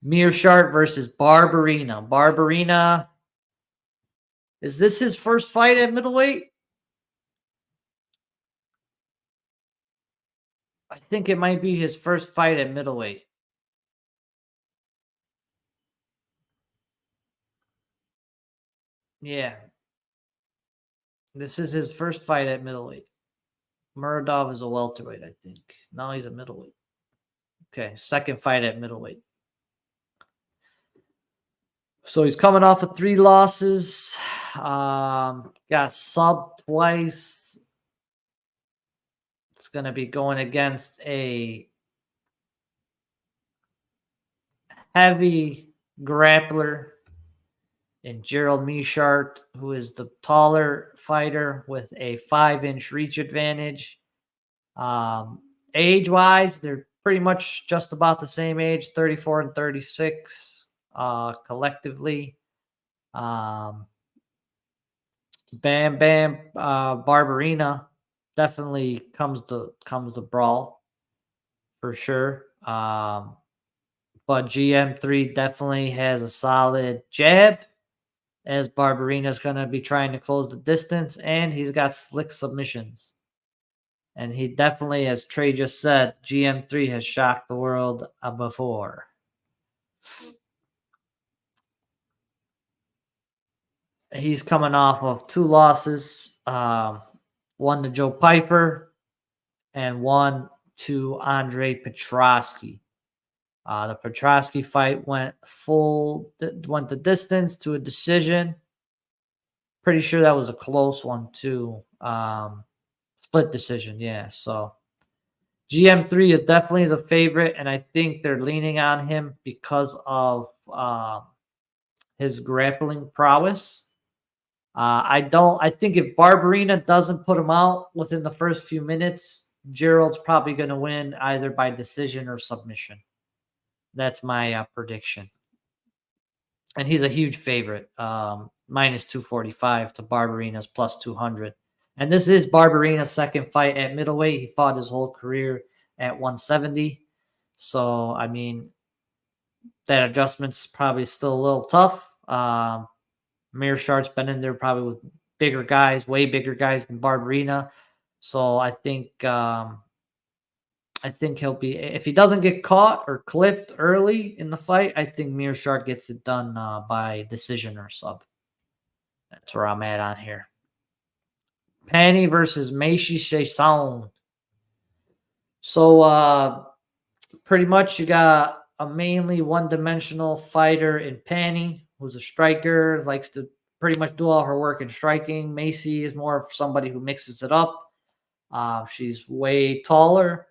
Meerschaert versus Barberena. Barberena Is this his first fight at middleweight? I think it might be his first fight at middleweight. Yeah. This is his first fight at middleweight. Merab is a welterweight, I think. Now he's a middleweight. Okay, second fight at middleweight. So he's coming off of 3 losses. Got subbed twice. It's going to be going against a heavy grappler in Gerald Meashart, who is the taller fighter with a 5-inch reach advantage. Age-wise, they're pretty much just about the same age, 34 and 36 collectively. Bam Bam Barberina definitely comes the brawl for sure. But GM3 definitely has a solid jab, as Barberina's going to be trying to close the distance, and he's got slick submissions. And he definitely, as Trey just said, GM3 has shocked the world before. He's coming off of 2 losses, one to Joe Piper and one to Andre Petrosky. The Petrosky fight went the distance to a decision. Pretty sure that was a close one too. Split decision, yeah. So GM3 is definitely the favorite, and I think they're leaning on him because of his grappling prowess. I think if Barberina doesn't put him out within the first few minutes, Gerald's probably going to win either by decision or submission. That's my prediction. And he's a huge favorite, minus 245 to Barberina's plus 200. And this is Barberina's second fight at middleweight. He fought his whole career at 170. So, I mean, that adjustment's probably still a little tough. Mearshart's been in there probably with bigger guys, way bigger guys than Barberina. So I think he'll be, if he doesn't get caught or clipped early in the fight, I think Mearshart gets it done by decision or sub. That's where I'm at on here. Penny versus Meishi Saison. So pretty much you got a mainly one-dimensional fighter in Penny, who's a striker, likes to pretty much do all her work in striking. Macy is more of somebody who mixes it up. She's way taller,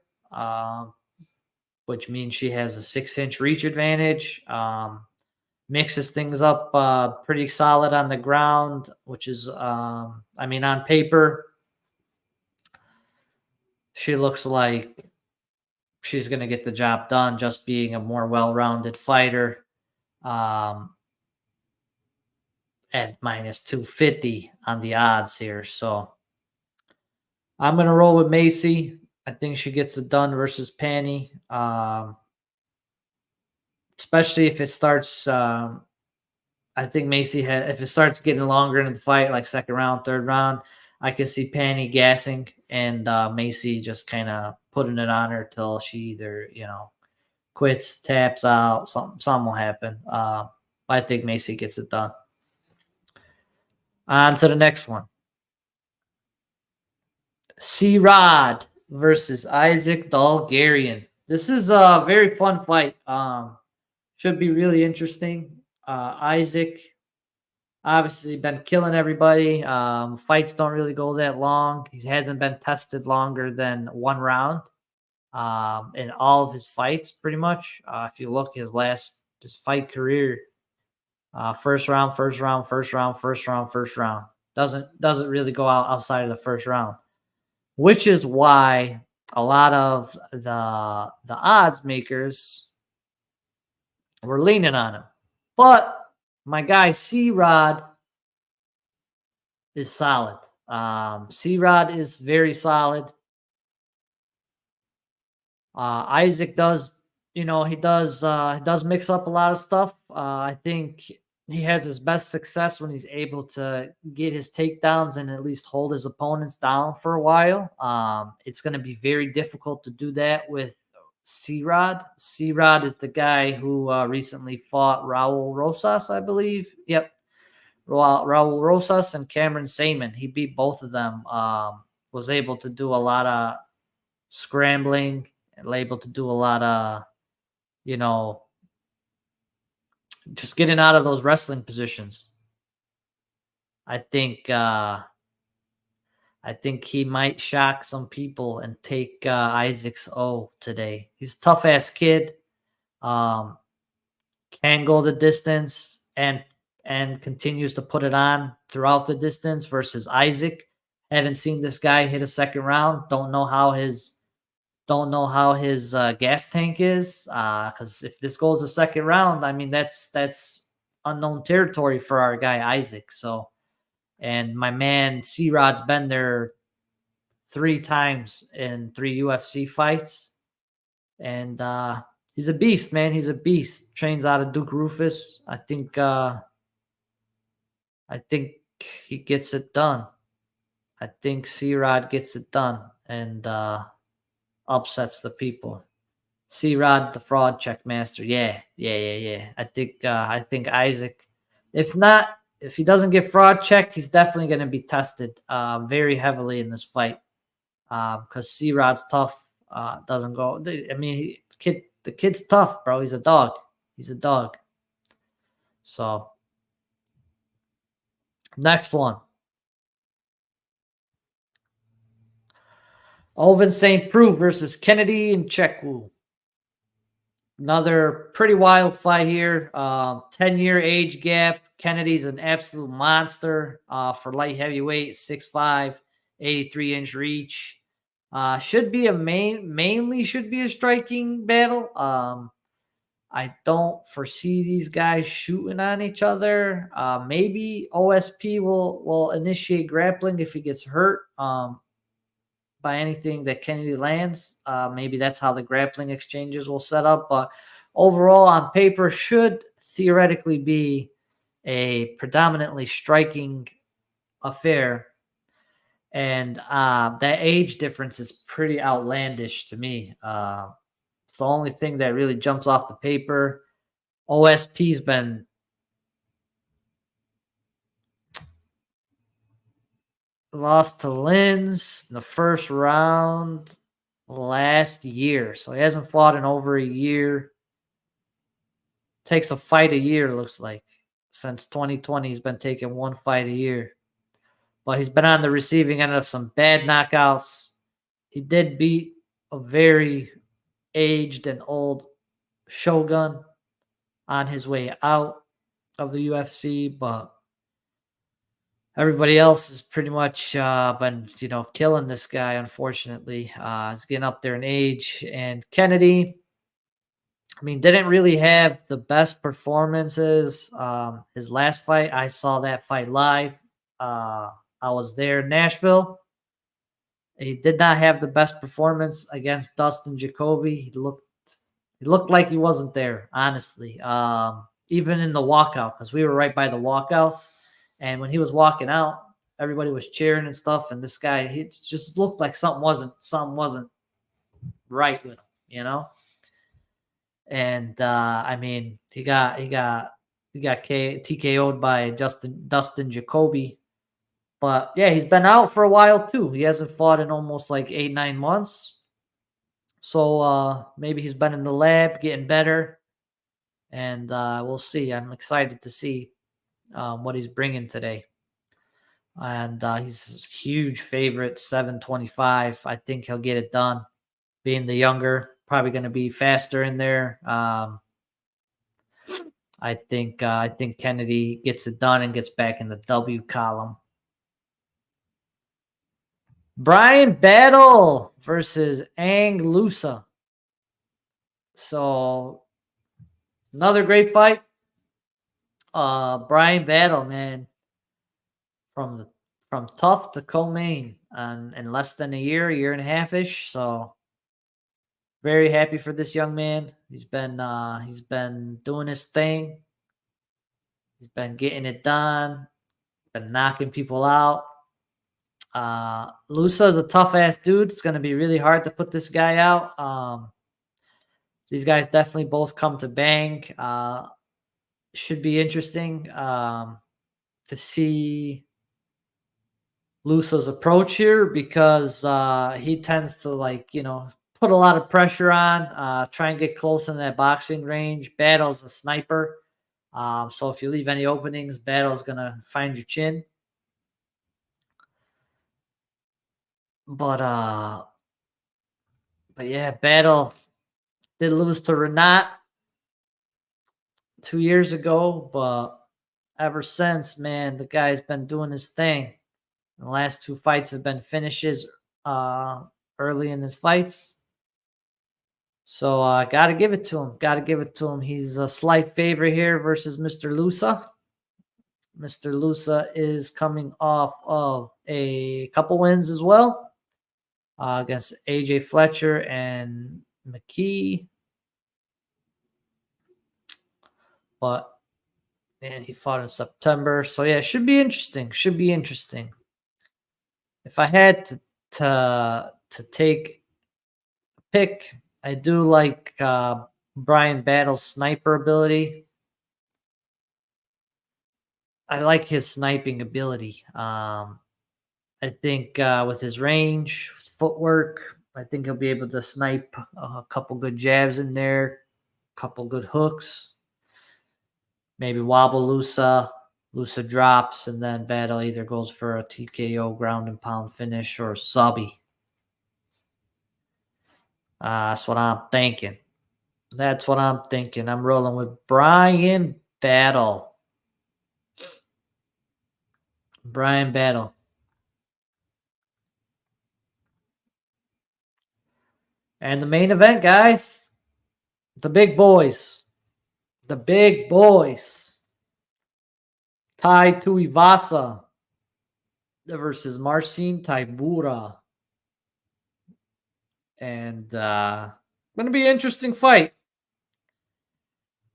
which means she has a 6-inch reach advantage. Mixes things up pretty solid on the ground, which is, on paper, she looks like she's going to get the job done, just being a more well-rounded fighter. At minus 250 on the odds here. So I'm going to roll with Macy. I think she gets it done versus Penny. Especially if it starts, I think Macy if it starts getting longer into the fight, like second round, third round, I can see Penny gassing and Macy just kind of putting it on her till she either, quits, taps out, something will happen. I think Macy gets it done. On to the next one. C-Rod versus Isaac Dalgarian. This is a very fun fight. Should be really interesting. Isaac obviously been killing everybody. Fights don't really go that long. He hasn't been tested longer than 1 round in all of his fights, pretty much. If you look his fight career, first round. Doesn't really go outside of the first round, which is why a lot of the odds makers were leaning on him. But my guy C-Rod is solid. C-Rod is very solid. Isaac does, he does mix up a lot of stuff. I think he has his best success when he's able to get his takedowns and at least hold his opponents down for a while. It's going to be very difficult to do that with C-Rod. C-Rod is the guy who recently fought Raul Rosas, I believe. Yep. Raul Rosas and Cameron Saman. He beat both of them. Was able to do a lot of scrambling and able to do a lot of, just getting out of those wrestling positions. I think he might shock some people and take Isaac's O today. He's a tough ass kid. Can go the distance and continues to put it on throughout the distance versus Isaac. Haven't seen this guy hit a second round. Don't know how his gas tank is. Because if this goes a second round, I mean that's unknown territory for our guy Isaac. So, and my man C-Rod's been there 3 times in 3 UFC fights, and he's a beast, man. He's a beast. Trains out of Duke Rufus. I think he gets it done. I think C-Rod gets it done and upsets the people. C-Rod, the fraud check master. Yeah. I think Isaac, if he doesn't get fraud checked, he's definitely going to be tested very heavily in this fight because C-Rod's tough. Doesn't go. I mean, the kid's tough, bro. He's a dog. So, next one. Oven St. Preux versus Kennedy and Chekwu. Another pretty wild fight here. 10-year age gap. Kennedy's an absolute monster for light heavyweight, 6'5", 83-inch reach. Should be mainly should be a striking battle. I don't foresee these guys shooting on each other. Maybe OSP will initiate grappling if he gets hurt by anything that Kennedy lands. Maybe that's how the grappling exchanges will set up. But overall, on paper, should theoretically be a predominantly striking affair. And that age difference is pretty outlandish to me. It's the only thing that really jumps off the paper. OSP's been lost to Lins in the first round last year. So he hasn't fought in over a year. Takes a fight a year, looks like. Since 2020, he's been taking 1 fight a year. But he's been on the receiving end of some bad knockouts. He did beat a very aged and old Shogun on his way out of the UFC, but everybody else has pretty much been, killing this guy, unfortunately. He's getting up there in age. And Kennedy, I mean, didn't really have the best performances. His last fight, I saw that fight live. I was there in Nashville. He did not have the best performance against Dustin Jacoby. He looked like he wasn't there, honestly. Even in the walkout, because we were right by the walkouts. And when he was walking out, everybody was cheering and stuff. And this guy, he just looked like something wasn't right with him, And I mean, he got TKO'd by Dustin Jacoby. But yeah, he's been out for a while too. He hasn't fought in almost like 8-9 months. So maybe he's been in the lab getting better. And we'll see. I'm excited to see what he's bringing today. And he's a huge favorite, 725. I think he'll get it done. Being the younger, probably going to be faster in there. I think Kennedy gets it done and gets back in the W column. Brian Battle versus Ang Lusa. So another great fight. Brian Battle, man, from tough to co-main in less than a year and a half-ish. So very happy for this young man. He's been doing his thing. He's been getting it done, been knocking people out. Lusa is a tough ass dude. It's going to be really hard to put this guy out. These guys definitely both come to bang. Should be interesting to see Lusa's approach here, because he tends to put a lot of pressure on, try and get close in that boxing range. Battle's a sniper. So if you leave any openings, Battle's going to find your chin. But yeah, Battle did lose to Renat 2 years ago, but ever since, man, the guy's been doing his thing. The last 2 fights have been finishes early in his fights. So got to give it to him. Got to give it to him. He's a slight favorite here versus Mr. Lusa. Mr. Lusa is coming off of a couple wins as well against AJ Fletcher and McKee. But man, he fought in September. So yeah, should be interesting. Should be interesting. If I had to take a pick, I do like Brian Battle's sniper ability. I like his sniping ability. I think with his range, his footwork, I think he'll be able to snipe a couple good jabs in there, a couple good hooks. Maybe wobble Lusa. Lusa drops, and then Battle either goes for a TKO ground and pound finish or a subby. That's what I'm thinking. That's what I'm thinking. I'm rolling with Brian Battle. Brian Battle. And the main event, guys. The big boys. The big boys. Tai Tuivasa versus Marcin Tybura. And going to be an interesting fight.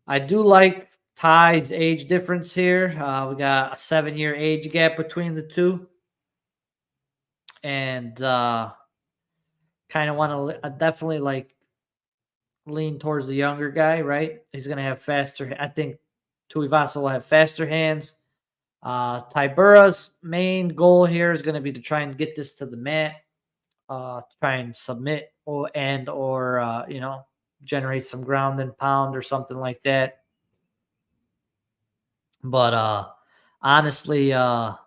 I do like Ty's age difference here. We got a 7-year age gap between the two. And kind of want to definitely lean towards the younger guy, right? He's going to have faster. I think Tuivasa will have faster hands. Tybura's main goal here is going to be to try and get this to the mat, try and submit or generate some ground and pound or something like that. But honestly, it's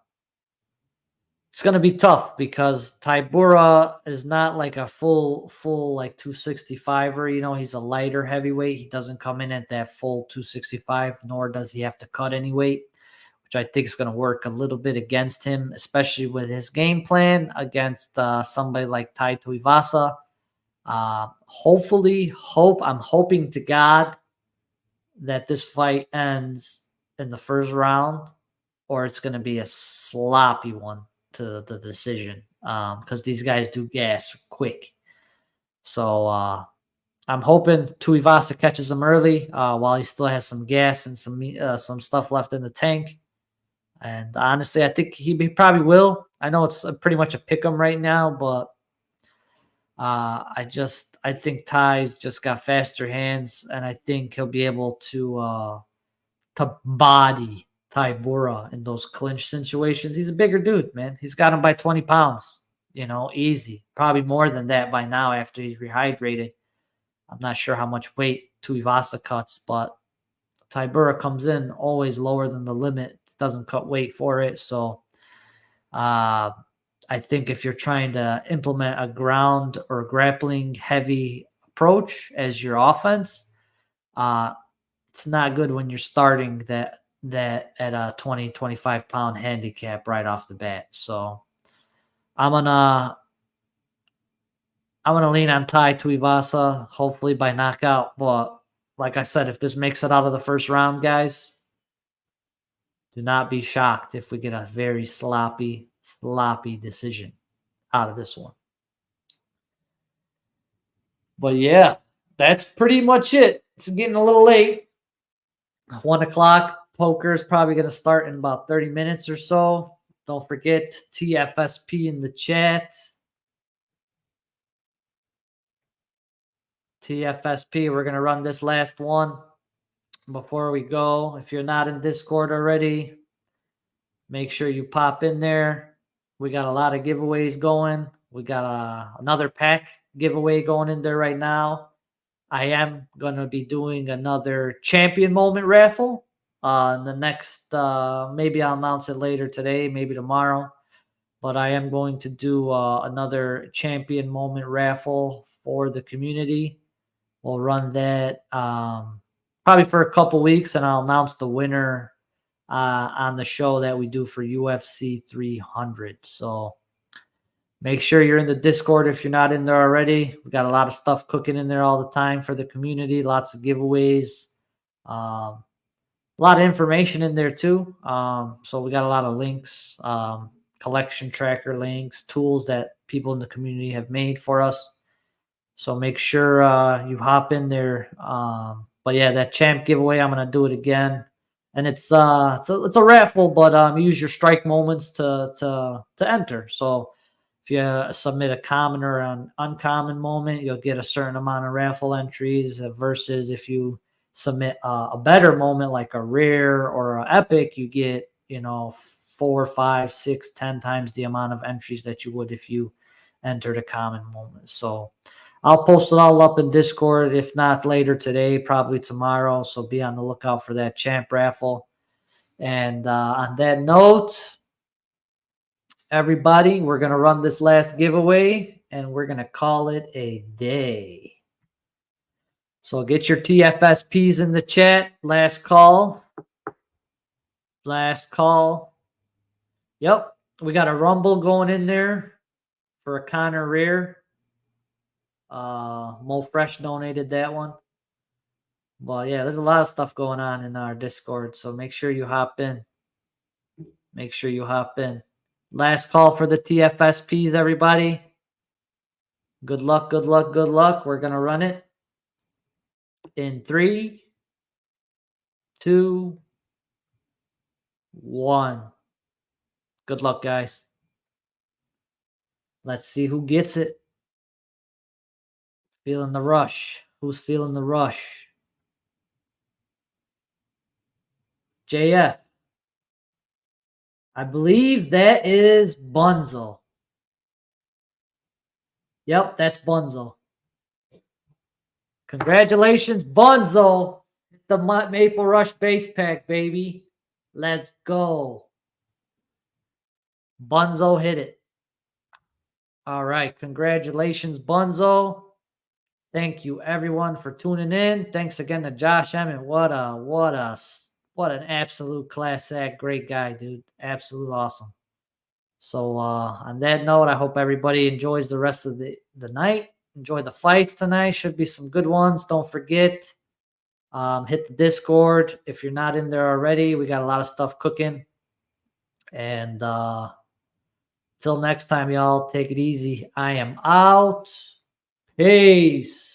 going to be tough because Tybura is not like a full 265er. He's a lighter heavyweight. He doesn't come in at that full 265, nor does he have to cut any weight, which I think is going to work a little bit against him, especially with his game plan against somebody like Tai Tuivasa. I'm hoping to God that this fight ends in the first round, or it's going to be a sloppy one to the decision, because these guys do gas quick. So I'm hoping Tuivasa catches him early while he still has some gas and some stuff left in the tank. And honestly, I think he probably will. I know it's pretty much a pick 'em right now, but I think Ty's just got faster hands, and I think he'll be able to body Tybura in those clinch situations. He's a bigger dude, man. He's got him by 20 pounds, easy. Probably more than that by now after he's rehydrated. I'm not sure how much weight Tuivasa cuts, but Tybura comes in always lower than the limit. Doesn't cut weight for it. So I think if you're trying to implement a ground or grappling heavy approach as your offense, it's not good when you're starting that at a 20, 25 pound handicap right off the bat. So I'm gonna lean on Tai Tuivasa, hopefully by knockout. But like I said, if this makes it out of the first round, guys, do not be shocked if we get a very sloppy decision out of this one. But yeah, that's pretty much it. It's getting a little late. 1 o'clock. poker is probably going to start in about 30 minutes or so. Don't forget TFSP in the chat. TFSP, we're going to run this last one before we go. If you're not in Discord already, make sure you pop in there. We got a lot of giveaways going. We got another pack giveaway going in there right now. I am going to be doing another champion moment raffle. The next, maybe I'll announce it later today, maybe tomorrow. But I am going to do another champion moment raffle for the community. We'll run that probably for a couple weeks, and I'll announce the winner on the show that we do for UFC 300. So make sure you're in the Discord if you're not in there already. We got a lot of stuff cooking in there all the time for the community. Lots of giveaways. A lot of information in there too. So we got a lot of links, collection tracker links, tools that people in the community have made for us. So make sure you hop in there. But yeah, that champ giveaway, I'm gonna do it again, and it's a raffle, but use your strike moments to enter. So if you submit a common or an uncommon moment, you'll get a certain amount of raffle entries. Versus if you submit a better moment like a rare or an epic, you get 4, 5, 6, 10 times the amount of entries that you would if you entered a common moment. So I'll post it all up in Discord, if not later today, probably tomorrow. So be on the lookout for that champ raffle. And on that note, everybody, we're going to run this last giveaway, and we're going to call it a day. So get your TFSPs in the chat. Last call. Last call. Yep. We got a Rumble going in there for a Connor Rare. Mo Fresh donated that one. But yeah, there's a lot of stuff going on in our Discord, so make sure you hop in. Make sure you hop in. Last call for the TFSPs, everybody. Good luck, good luck, good luck. We're going to run it in 3, 2, 1. Good luck, guys. Let's see who gets it. Feeling the rush. Who's feeling the rush? JF. I believe that is Bunzo. Yep, that's Bunzo. Congratulations, Bunzo. The Maple Rush base pack, baby. Let's go. Bunzo hit it. All right. Congratulations, Bunzo. Thank you, everyone, for tuning in. Thanks again to Josh Emmett. What an absolute class act. Great guy, dude. Absolute awesome. So on that note, I hope everybody enjoys the rest of the night. Enjoy the fights tonight. Should be some good ones. Don't forget, hit the Discord if you're not in there already. We got a lot of stuff cooking. And till next time, y'all, take it easy. I am out. Peace.